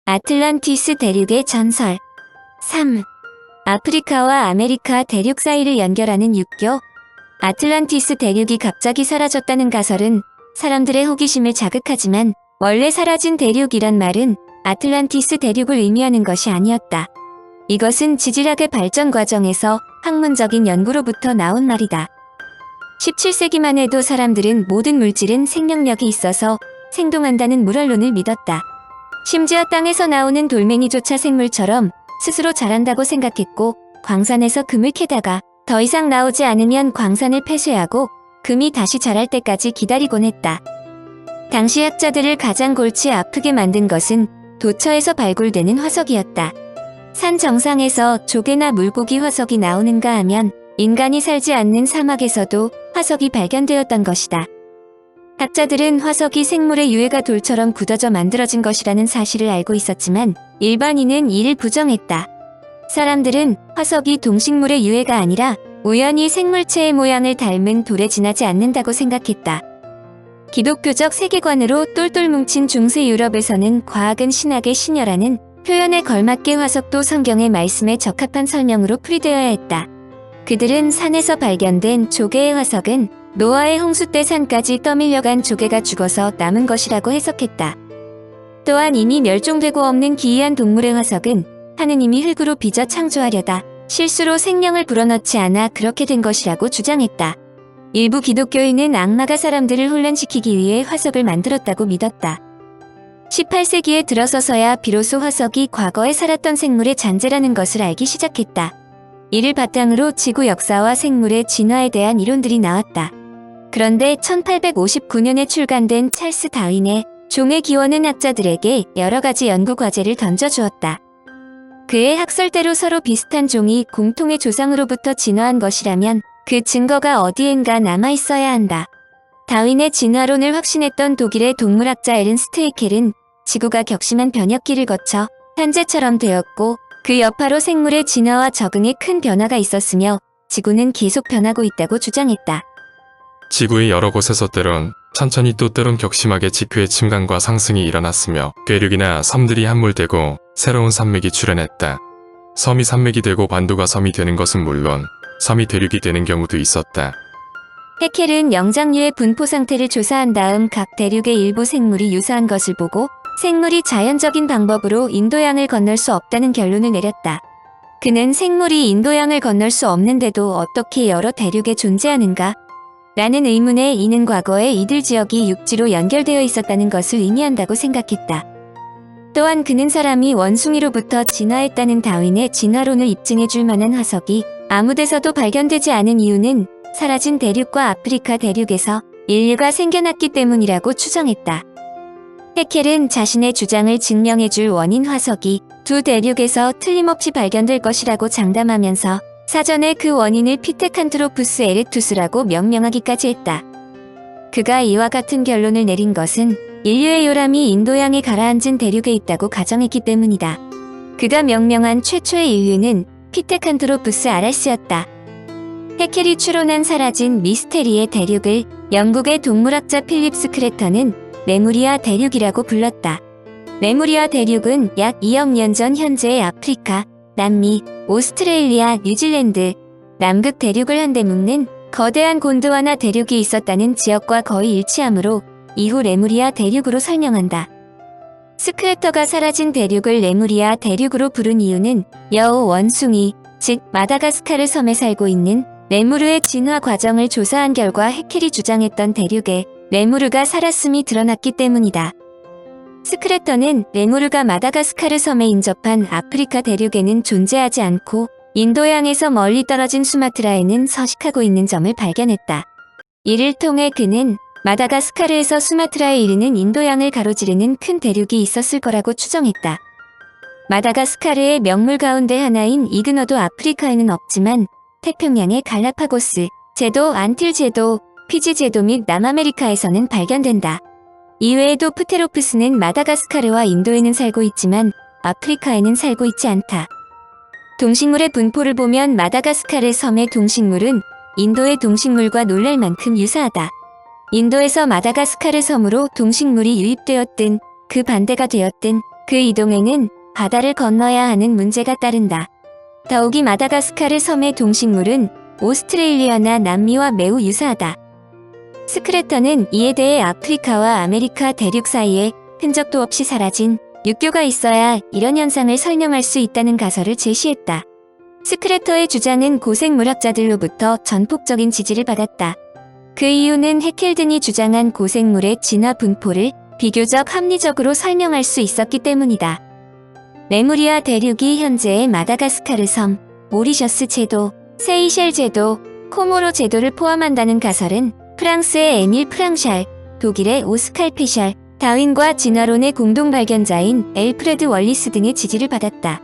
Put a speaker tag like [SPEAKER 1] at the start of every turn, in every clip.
[SPEAKER 1] 아틀란티스 대륙의 전설 3. 아프리카와 아메리카 대륙 사이를 연결하는 육교. 아틀란티스 대륙이 갑자기 사라졌다는 가설은 사람들의 호기심을 자극하지만 원래 사라진 대륙이란 말은 아틀란티스 대륙을 의미하는 것이 아니었다. 이것은 지질학의 발전 과정에서 학문적인 연구로부터 나온 말이다. 17세기만 해도 사람들은 모든 물질은 생명력이 있어서 생동한다는 물언론을 믿었다. 심지어 땅에서 나오는 돌멩이조차 생물처럼 스스로 자란다고 생각했고, 광산에서 금을 캐다가 더 이상 나오지 않으면 광산을 폐쇄하고 금이 다시 자랄 때까지 기다리곤 했다. 당시 학자들을 가장 골치 아프게 만든 것은 도처에서 발굴되는 화석이었다. 산 정상에서 조개나 물고기 화석이 나오는가 하면 인간이 살지 않는 사막에서도 화석이 발견되었던 것이다. 학자들은 화석이 생물의 유해가 돌처럼 굳어져 만들어진 것이라는 사실을 알고 있었지만 일반인은 이를 부정했다. 사람들은 화석이 동식물의 유해가 아니라 우연히 생물체의 모양을 닮은 돌에 지나지 않는다고 생각했다. 기독교적 세계관으로 똘똘 뭉친 중세 유럽에서는 과학은 신학의 신여라는 표현에 걸맞게 화석도 성경의 말씀에 적합한 설명으로 풀이되어야 했다. 그들은 산에서 발견된 조개의 화석은 노아의 홍수 때 산까지 떠밀려간 조개가 죽어서 남은 것이라고 해석했다. 또한 이미 멸종되고 없는 기이한 동물의 화석은 하느님이 흙으로 빚어 창조하려다 실수로 생명을 불어넣지 않아 그렇게 된 것이라고 주장했다. 일부 기독교인은 악마가 사람들을 혼란시키기 위해 화석을 만들었다고 믿었다. 18세기에 들어서서야 비로소 화석이 과거에 살았던 생물의 잔재라는 것을 알기 시작했다. 이를 바탕으로 지구 역사와 생물의 진화에 대한 이론들이 나왔다. 그런데 1859년에 출간된 찰스 다윈의 종의 기원은 학자들에게 여러 가지 연구 과제를 던져주었다. 그의 학설대로 서로 비슷한 종이 공통의 조상으로부터 진화한 것이라면 그 증거가 어디엔가 남아있어야 한다. 다윈의 진화론을 확신했던 독일의 동물학자 에른스트 해켈은 지구가 격심한 변혁기를 거쳐 현재처럼 되었고 그 여파로 생물의 진화와 적응에 큰 변화가 있었으며 지구는 계속 변하고 있다고 주장했다.
[SPEAKER 2] 지구의 여러 곳에서 때론 천천히 또 때론 격심하게 지표의 침강과 상승이 일어났으며 괴륙이나 섬들이 함몰되고 새로운 산맥이 출현했다. 섬이 산맥이 되고 반도가 섬이 되는 것은 물론 섬이 대륙이 되는 경우도 있었다.
[SPEAKER 1] 해켈은 영장류의 분포 상태를 조사한 다음 각 대륙의 일부 생물이 유사한 것을 보고 생물이 자연적인 방법으로 인도양을 건널 수 없다는 결론을 내렸다. 그는 생물이 인도양을 건널 수 없는데도 어떻게 여러 대륙에 존재하는가? 라는 의문에 이는 과거에 이들 지역이 육지로 연결되어 있었다는 것을 의미한다고 생각했다. 또한 그는 사람이 원숭이로부터 진화했다는 다윈의 진화론을 입증해 줄 만한 화석이 아무 데서도 발견되지 않은 이유는 사라진 대륙과 아프리카 대륙에서 인류가 생겨났기 때문이라고 추정했다. 해켈은 자신의 주장을 증명해 줄 원인 화석이 두 대륙에서 틀림없이 발견될 것이라고 장담하면서 사전에 그 원인을 피테칸트로푸스 에레투스라고 명명하기까지 했다. 그가 이와 같은 결론을 내린 것은 인류의 요람이 인도양에 가라앉은 대륙에 있다고 가정했기 때문이다. 그가 명명한 최초의 인류는 피테칸트로푸스 아라스였다. 해켈이 추론한 사라진 미스테리의 대륙을 영국의 동물학자 필립스 크레터는 레무리아 대륙이라고 불렀다. 레무리아 대륙은 약 2억 년 전 현재의 아프리카, 남미, 오스트레일리아, 뉴질랜드, 남극 대륙을 한데 묶는 거대한 곤드와나 대륙이 있었다는 지역과 거의 일치하므로 이후 레무리아 대륙으로 설명한다. 스크레터가 사라진 대륙을 레무리아 대륙으로 부른 이유는 여우 원숭이, 즉 마다가스카르 섬에 살고 있는 레무르의 진화 과정을 조사한 결과 해켈이 주장했던 대륙에 레무르가 살았음이 드러났기 때문이다. 스크레터는 레무르가 마다가스카르 섬에 인접한 아프리카 대륙에는 존재하지 않고 인도양에서 멀리 떨어진 수마트라에는 서식하고 있는 점을 발견했다. 이를 통해 그는 마다가스카르에서 수마트라에 이르는 인도양을 가로지르는 큰 대륙이 있었을 거라고 추정했다. 마다가스카르의 명물 가운데 하나인 이그너도 아프리카에는 없지만 태평양의 갈라파고스 제도, 안틸 제도, 피지 제도 및 남아메리카에서는 발견된다. 이외에도 프테로프스는 마다가스카르와 인도에는 살고 있지만 아프리카에는 살고 있지 않다. 동식물의 분포를 보면 마다가스카르 섬의 동식물은 인도의 동식물과 놀랄 만큼 유사하다. 인도에서 마다가스카르 섬으로 동식물이 유입되었든 그 반대가 되었든 그 이동에는 바다를 건너야 하는 문제가 따른다. 더욱이 마다가스카르 섬의 동식물은 오스트레일리아나 남미와 매우 유사하다. 스크래터는 이에 대해 아프리카와 아메리카 대륙 사이에 흔적도 없이 사라진 육교가 있어야 이런 현상을 설명할 수 있다는 가설을 제시했다. 스크래터의 주장은 고생물학자들로부터 전폭적인 지지를 받았다. 그 이유는 해켈든이 주장한 고생물의 진화 분포를 비교적 합리적으로 설명할 수 있었기 때문이다. 레무리아 대륙이 현재의 마다가스카르 섬, 모리셔스 제도, 세이셸 제도, 코모로 제도를 포함한다는 가설은 프랑스의 에밀 프랑샬, 독일의 오스칼 페샬, 다윈과 진화론의 공동 발견자인 엘프레드 월리스 등의 지지를 받았다.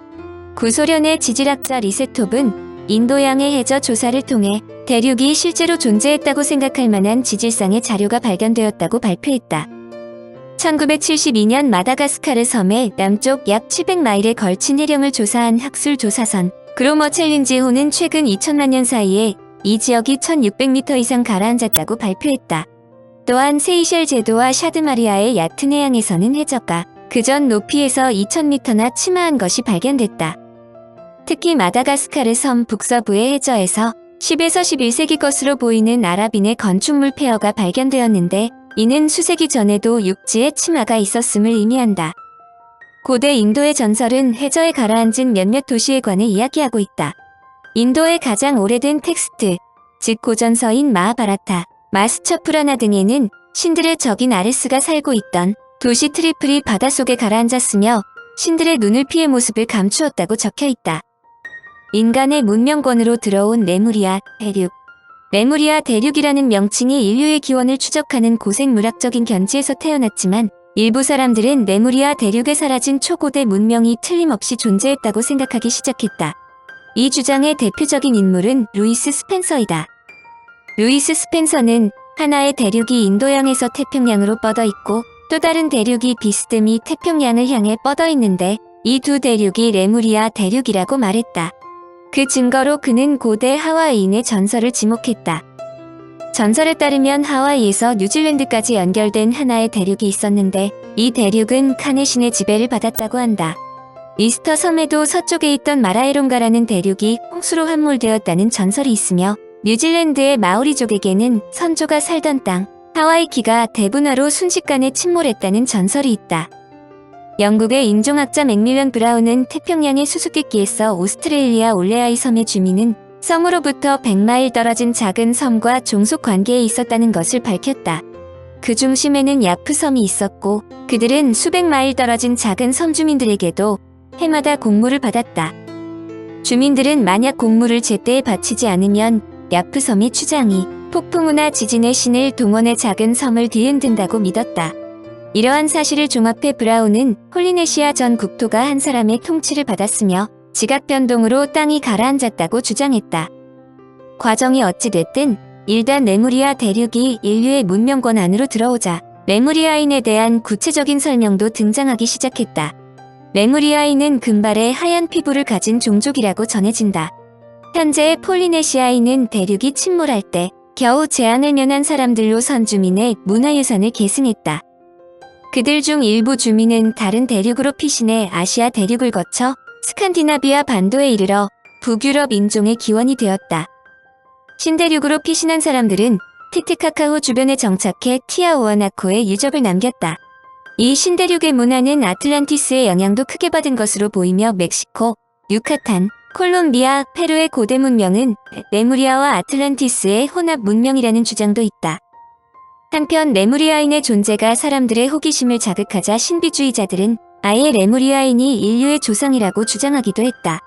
[SPEAKER 1] 구소련의 지질학자 리세톱은 인도양의 해저 조사를 통해 대륙이 실제로 존재했다고 생각할 만한 지질상의 자료가 발견되었다고 발표했다. 1972년 마다가스카르 섬의 남쪽 약 700마일에 걸친 해령을 조사한 학술 조사선 그로머 챌린지호는 최근 2000만 년 사이에 이 지역이 1600m 이상 가라앉았다고 발표했다. 또한 세이셸 제도와 샤드마리아의 얕은 해양에서는 해저가 그전 높이에서 2000m나 침하한 것이 발견됐다. 특히 마다가스카르 섬 북서부의 해저에서 10에서 11세기 것으로 보이는 아라빈의 건축물 폐허가 발견되었는데 이는 수세기 전에도 육지에 침하가 있었음을 의미한다. 고대 인도의 전설은 해저에 가라앉은 몇몇 도시에 관해 이야기하고 있다. 인도의 가장 오래된 텍스트, 즉 고전서인 마하바라타, 마스처푸라나 등에는 신들의 적인 아레스가 살고 있던 도시 트리플이 바닷속에 가라앉았으며 신들의 눈을 피해 모습을 감추었다고 적혀있다. 인간의 문명권으로 들어온 레무리아 대륙. 레무리아 대륙이라는 명칭이 인류의 기원을 추적하는 고생물학적인 견지에서 태어났지만 일부 사람들은 레무리아 대륙에 사라진 초고대 문명이 틀림없이 존재했다고 생각하기 시작했다. 이 주장의 대표적인 인물은 루이스 스펜서이다. 루이스 스펜서는 하나의 대륙이 인도양에서 태평양으로 뻗어 있고 또 다른 대륙이 비스듬히 태평양을 향해 뻗어 있는데 이 두 대륙이 레무리아 대륙이라고 말했다. 그 증거로 그는 고대 하와이인의 전설을 지목했다. 전설에 따르면 하와이에서 뉴질랜드까지 연결된 하나의 대륙이 있었는데 이 대륙은 카네신의 지배를 받았다고 한다. 이스터 섬에도 서쪽에 있던 마라에론가라는 대륙이 홍수로 함몰되었다는 전설이 있으며 뉴질랜드의 마오리족에게는 선조가 살던 땅, 하와이키가 대분화로 순식간에 침몰했다는 전설이 있다. 영국의 인종학자 맥밀런 브라운은 태평양의 수수께끼에서 오스트레일리아 올레아이 섬의 주민은 섬으로부터 100마일 떨어진 작은 섬과 종속 관계에 있었다는 것을 밝혔다. 그 중심에는 야프 섬이 있었고 그들은 수백 마일 떨어진 작은 섬 주민들에게도 해마다 곡물을 받았다. 주민들은 만약 곡물을 제때에 바치지 않으면 야프 섬이 추장이 폭풍우나 지진의 신을 동원해 작은 섬을 뒤흔든다고 믿었다. 이러한 사실을 종합해 브라운은 폴리네시아 전 국토가 한 사람의 통치를 받았으며 지각 변동으로 땅이 가라앉았다고 주장했다. 과정이 어찌됐든 일단 레무리아 대륙이 인류의 문명권 안으로 들어오자 레무리아인에 대한 구체적인 설명도 등장하기 시작했다. 레무리아인은 금발의 하얀 피부를 가진 종족이라고 전해진다. 현재의 폴리네시아인은 대륙이 침몰할 때 겨우 재앙을 면한 사람들로 선주민의 문화유산을 계승했다. 그들 중 일부 주민은 다른 대륙으로 피신해 아시아 대륙을 거쳐 스칸디나비아 반도에 이르러 북유럽 인종의 기원이 되었다. 신대륙으로 피신한 사람들은 티티카카호 주변에 정착해 티아우아나코에 유적을 남겼다. 이 신대륙의 문화는 아틀란티스의 영향도 크게 받은 것으로 보이며 멕시코, 유카탄, 콜롬비아, 페루의 고대 문명은 레무리아와 아틀란티스의 혼합 문명이라는 주장도 있다. 한편 레무리아인의 존재가 사람들의 호기심을 자극하자 신비주의자들은 아예 레무리아인이 인류의 조상이라고 주장하기도 했다.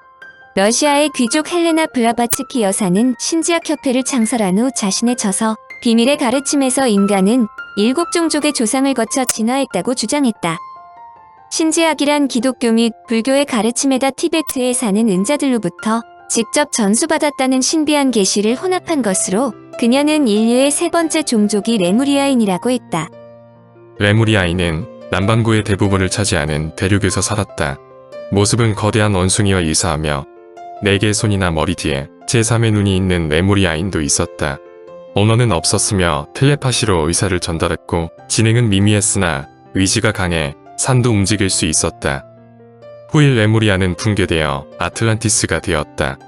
[SPEAKER 1] 러시아의 귀족 헬레나 블라바츠키 여사는 신지학협회를 창설한 후 자신의 저서 비밀의 가르침에서 인간은 7종족의 조상을 거쳐 진화했다고 주장했다. 신지학이란 기독교 및 불교의 가르침에다 티베트에 사는 은자들로부터 직접 전수받았다는 신비한 계시를 혼합한 것으로 그녀는 인류의 세 번째 종족이 레무리아인이라고 했다.
[SPEAKER 2] 레무리아인은 남반구의 대부분을 차지하는 대륙에서 살았다. 모습은 거대한 원숭이와 유사하며 4개의 손이나 머리 뒤에 제3의 눈이 있는 레무리아인도 있었다. 언어는 없었으며 텔레파시로 의사를 전달했고 지능은 미미했으나 의지가 강해 산도 움직일 수 있었다. 후일 레무리아는 붕괴되어 아틀란티스가 되었다.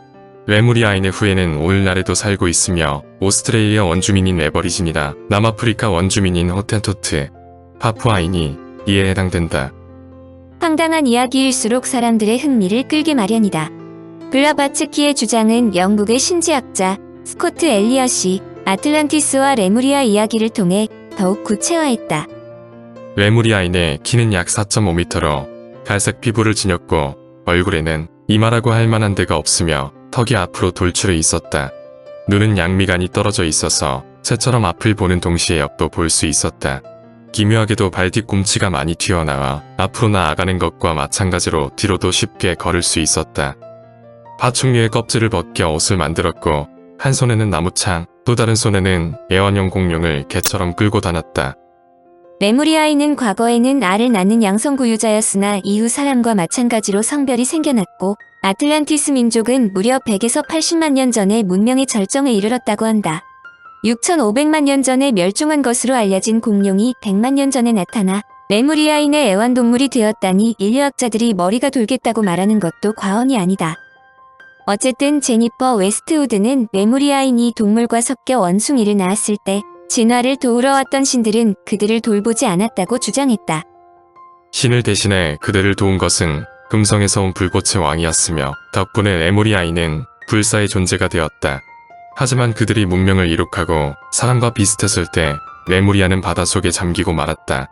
[SPEAKER 2] 레무리아인의 후예는 오늘날에도 살고 있으며 오스트레일리아 원주민인 에버리진이라 남아프리카 원주민인 호텐토트, 파푸아인이 이에 해당된다.
[SPEAKER 1] 황당한 이야기일수록 사람들의 흥미를 끌기 마련이다. 블라바츠키의 주장은 영국의 신지학자 스코트 엘리엇이 아틀란티스와 레무리아 이야기를 통해 더욱 구체화했다.
[SPEAKER 2] 레무리아인의 키는 약 4.5m로 갈색 피부를 지녔고 얼굴에는 이마라고 할 만한 데가 없으며 턱이 앞으로 돌출해 있었다. 눈은 양미간이 떨어져 있어서 새처럼 앞을 보는 동시에 옆도 볼 수 있었다. 기묘하게도 발 뒤꿈치가 많이 튀어나와 앞으로 나아가는 것과 마찬가지로 뒤로도 쉽게 걸을 수 있었다. 파충류의 껍질을 벗겨 옷을 만들었고 한 손에는 나무창, 또 다른 손에는 애완용 공룡을 개처럼 끌고 다녔다.
[SPEAKER 1] 레무리아인은 과거에는 알을 낳는 양성구유자였으나 이후 사람과 마찬가지로 성별이 생겨났고 아틀란티스 민족은 무려 100에서 80만 년 전에 문명의 절정에 이르렀다고 한다. 6,500만 년 전에 멸종한 것으로 알려진 공룡이 100만 년 전에 나타나 레무리아인의 애완동물이 되었다니 인류학자들이 머리가 돌겠다고 말하는 것도 과언이 아니다. 어쨌든 제니퍼 웨스트우드는 레무리아인이 동물과 섞여 원숭이를 낳았을 때 진화를 도우러 왔던 신들은 그들을 돌보지 않았다고 주장했다.
[SPEAKER 2] 신을 대신해 그들을 도운 것은 금성에서 온 불꽃의 왕이었으며 덕분에 레무리아인은 불사의 존재가 되었다. 하지만 그들이 문명을 이룩하고 사람과 비슷했을 때 레무리아는 바닷속에 잠기고 말았다.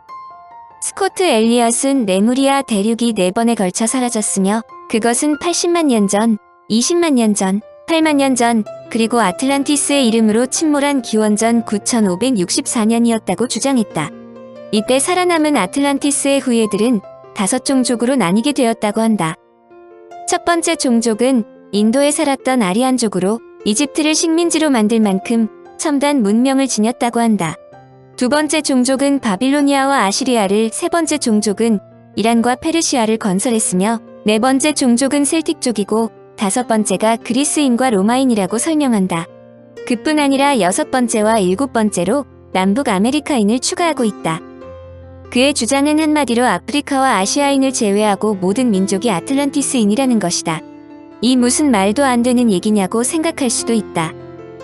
[SPEAKER 1] 스코트 엘리엇은 레무리아 대륙이 4번에 걸쳐 사라졌으며 그것은 80만 년 전, 20만 년 전, 8만 년 전, 그리고 아틀란티스의 이름으로 침몰한 기원전 9564년이었다고 주장했다. 이때 살아남은 아틀란티스의 후예들은 5종족으로 나뉘게 되었다고 한다. 첫 번째 종족은 인도에 살았던 아리안족으로 이집트를 식민지로 만들 만큼 첨단 문명을 지녔다고 한다. 두 번째 종족은 바빌로니아와 아시리아를, 세 번째 종족은 이란과 페르시아를 건설했으며 네 번째 종족은 셀틱족이고 다섯 번째가 그리스인과 로마인이라고 설명한다. 그뿐 아니라 여섯 번째와 일곱 번째로 남북 아메리카인을 추가하고 있다. 그의 주장은 한마디로 아프리카와 아시아인을 제외하고 모든 민족이 아틀란티스인이라는 것이다. 이 무슨 말도 안 되는 얘기냐고 생각할 수도 있다.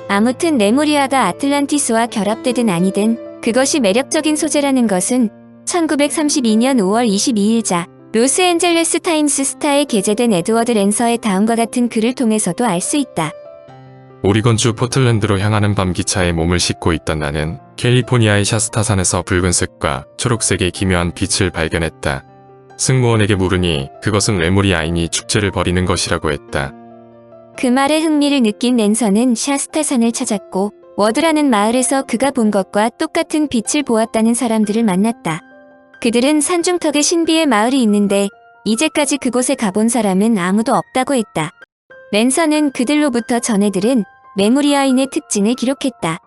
[SPEAKER 1] 아무튼 레무리아가 아틀란티스와 결합되든 아니든 그것이 매력적인 소재라는 것은 1932년 5월 22일자 로스앤젤레스 타임스 스타에 게재된 에드워드 랜서의 다음과 같은 글을 통해서도 알 수 있다.
[SPEAKER 2] 오리건주 포틀랜드로 향하는 밤 기차에 몸을 싣고 있던 나는 캘리포니아의 샤스타산에서 붉은색과 초록색의 기묘한 빛을 발견했다. 승무원에게 물으니 그것은 레무리아인이 축제를 벌이는 것이라고 했다.
[SPEAKER 1] 그 말에 흥미를 느낀 랜서는 샤스타산을 찾았고 워드라는 마을에서 그가 본 것과 똑같은 빛을 보았다는 사람들을 만났다. 그들은 산중턱에 신비의 마을이 있는데 이제까지 그곳에 가본 사람은 아무도 없다고 했다. 랜서는 그들로부터 전해들은 레무리아인의 특징을 기록했다.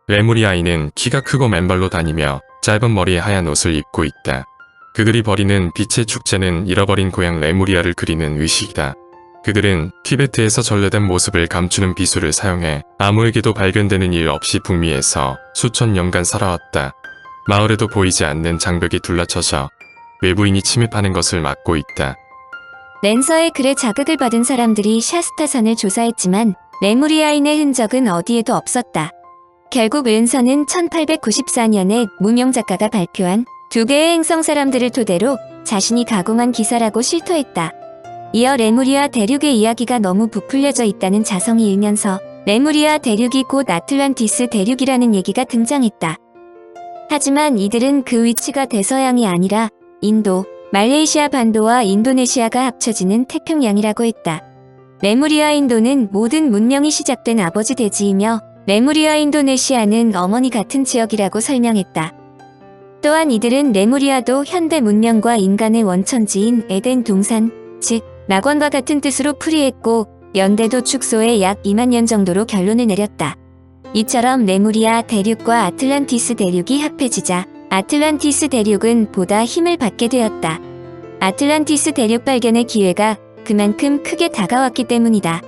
[SPEAKER 2] 레무리아인은 키가 크고 맨발로 다니며 짧은 머리에 하얀 옷을 입고 있다. 그들이 벌이는 빛의 축제는 잃어버린 고향 레무리아를 그리는 의식이다. 그들은 티베트에서 전래된 모습을 감추는 비수를 사용해 아무에게도 발견되는 일 없이 북미에서 수천 년간 살아왔다. 마을에도 보이지 않는 장벽이 둘러쳐서 외부인이 침입하는 것을 막고 있다.
[SPEAKER 1] 랜서의 글에 자극을 받은 사람들이 샤스타산을 조사했지만 레무리아인의 흔적은 어디에도 없었다. 결국 랜서는 1894년에 무명작가가 발표한 2개의 행성 사람들을 토대로 자신이 가공한 기사라고 실토했다. 이어 레무리아 대륙의 이야기가 너무 부풀려져 있다는 자성이 일면서 레무리아 대륙이 곧 아틀란티스 대륙이라는 얘기가 등장했다. 하지만 이들은 그 위치가 대서양이 아니라 인도, 말레이시아 반도와 인도네시아가 합쳐지는 태평양이라고 했다. 레무리아 인도는 모든 문명이 시작된 아버지 대지이며 레무리아 인도네시아는 어머니 같은 지역이라고 설명했다. 또한 이들은 레무리아도 현대 문명과 인간의 원천지인 에덴 동산, 즉 낙원과 같은 뜻으로 풀이했고 연대도 축소에 약 2만 년 정도로 결론을 내렸다. 이처럼 레무리아 대륙과 아틀란티스 대륙이 합해지자 아틀란티스 대륙은 보다 힘을 받게 되었다. 아틀란티스 대륙 발견의 기회가 그만큼 크게 다가왔기 때문이다.